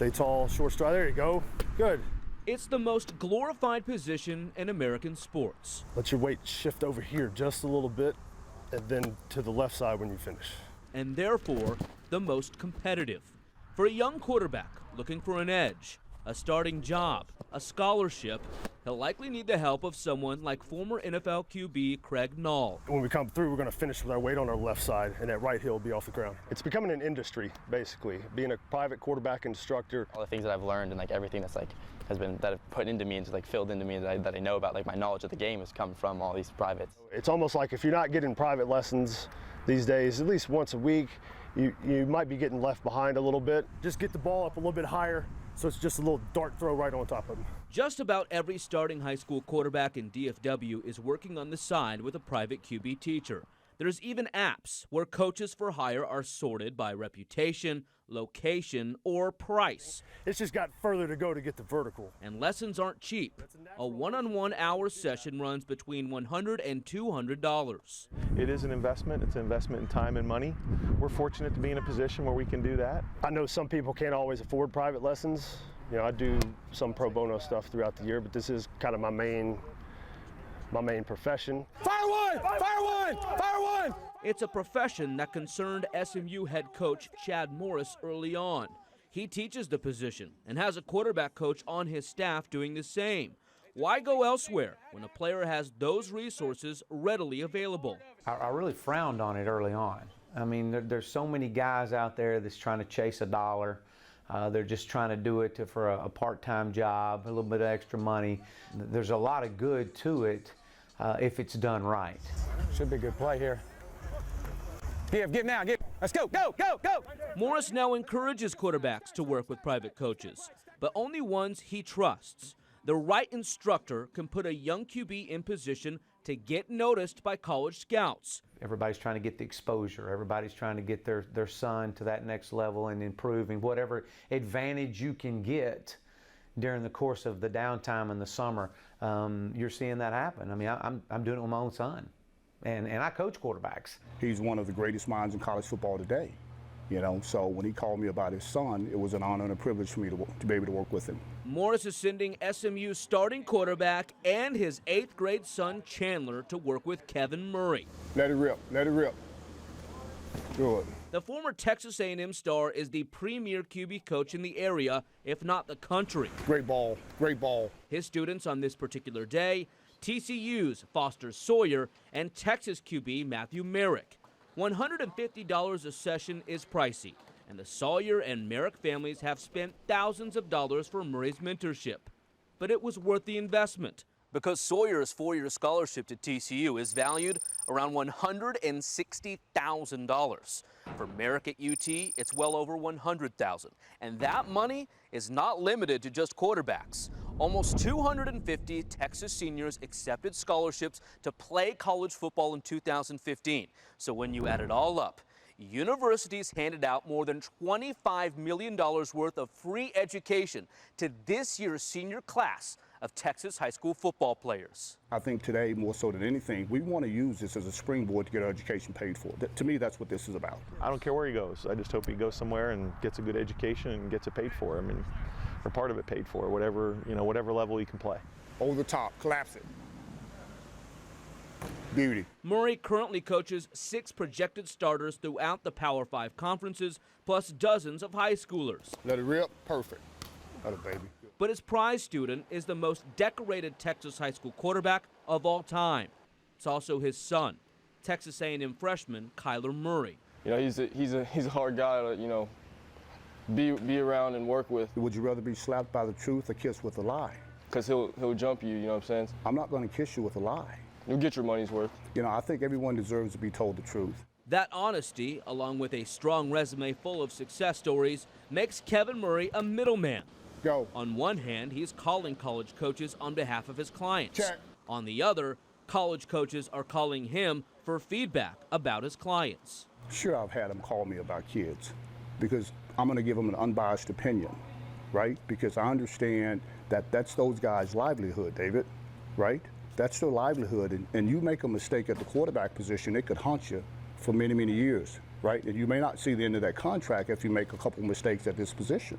Stay tall, short stride. There you go. Good. It's the most glorified position in American sports. Let your weight shift over here just a little bit and then to the left side when you finish. And therefore, the most competitive. For a young quarterback looking for an edge, a starting job, a scholarship, he'll likely need the help of someone like former NFL QB Craig Nall. When we come through, we're going to finish with our weight on our left side, and that right heel will be off the ground. It's becoming an industry, basically, being a private quarterback instructor. All the things that I've learned and like everything that's like that have put into me and like filled into me that I know about, like my knowledge of the game has come from all these privates. It's almost like if you're not getting private lessons these days, at least once a week, you might be getting left behind a little bit. Just get the ball up a little bit higher, so it's just a little dart throw right on top of him. Just about every starting high school quarterback in DFW is working on the side with a private QB teacher. There's even apps where coaches for hire are sorted by reputation, location, or price. It's just got further to go to get the vertical. And lessons aren't cheap. A one-on-one hour session runs between $100 and $200. It is an investment. It's an investment in time and money. We're fortunate to be in a position where we can do that. I know some people can't always afford private lessons. You know, I do some pro bono stuff throughout the year, but this is kind of my main profession. Fire one! Fire one! Fire one! It's a profession that concerned SMU head coach Chad Morris early on. He teaches the position and has a quarterback coach on his staff doing the same. Why go elsewhere when a player has those resources readily available? I really frowned on it early on. I mean, there's so many guys out there that's trying to chase a dollar. They're just trying to do it for a part-time job, a little bit of extra money. There's a lot of good to it if it's done right. Should be a good play here. Give now, give. Let's go, go, go, go. Morris now encourages quarterbacks to work with private coaches, but only ones he trusts. The right instructor can put a young QB in position to get noticed by college scouts. Everybody's trying to get the exposure. Everybody's trying to get their son to that next level and improving whatever advantage you can get during the course of the downtime in the summer. You're seeing that happen. I mean, I'm doing it with my own son, and I coach quarterbacks. He's one of the greatest minds in college football today. You know, so when he called me about his son, it was an honor and a privilege for me to be able to work with him. Morris is sending SMU's starting quarterback and his 8th grade son Chandler to work with Kevin Murray. Let it rip, let it rip. Good. The former Texas A&M star is the premier QB coach in the area, if not the country. Great ball, great ball. His students on this particular day, TCU's Foster Sawyer and Texas QB Matthew Merrick. $150 a session is pricey, and the Sawyer and Merrick families have spent thousands of dollars for Murray's mentorship. But it was worth the investment, because Sawyer's 4-year scholarship to TCU is valued around $160,000. For Merrick at UT, it's well over $100,000. And that money is not limited to just quarterbacks. Almost 250 Texas seniors accepted scholarships to play college football in 2015. So when you add it all up, universities handed out more than $25 million worth of free education to this year's senior class of Texas high school football players. I think today, more so than anything, we want to use this as a springboard to get our education paid for. To me, that's what this is about. I don't care where he goes. I just hope he goes somewhere and gets a good education and gets it paid for. I mean, or part of it paid for, whatever level he can play. Over the top, collapse it. Beauty. Murray currently coaches 6 projected starters throughout the Power 5 conferences, plus dozens of high schoolers. Let it rip, perfect. Let it, baby. But his prize student is the most decorated Texas high school quarterback of all time. It's also his son, Texas A&M freshman Kyler Murray. You know, he's a hard guy to, be around and work with. Would you rather be slapped by the truth or kissed with a lie? Because he'll jump you, you know what I'm saying? I'm not going to kiss you with a lie. You'll get your money's worth. You know, I think everyone deserves to be told the truth. That honesty, along with a strong resume full of success stories, makes Kevin Murray a middleman. Go. On one hand, he's calling college coaches on behalf of his clients. Check. On the other, college coaches are calling him for feedback about his clients. Sure, I've had them call me about kids because I'm going to give them an unbiased opinion, right? Because I understand that that's those guys' livelihood, David, right? That's their livelihood, and you make a mistake at the quarterback position, it could haunt you for many, many years, right? And you may not see the end of that contract if you make a couple mistakes at this position.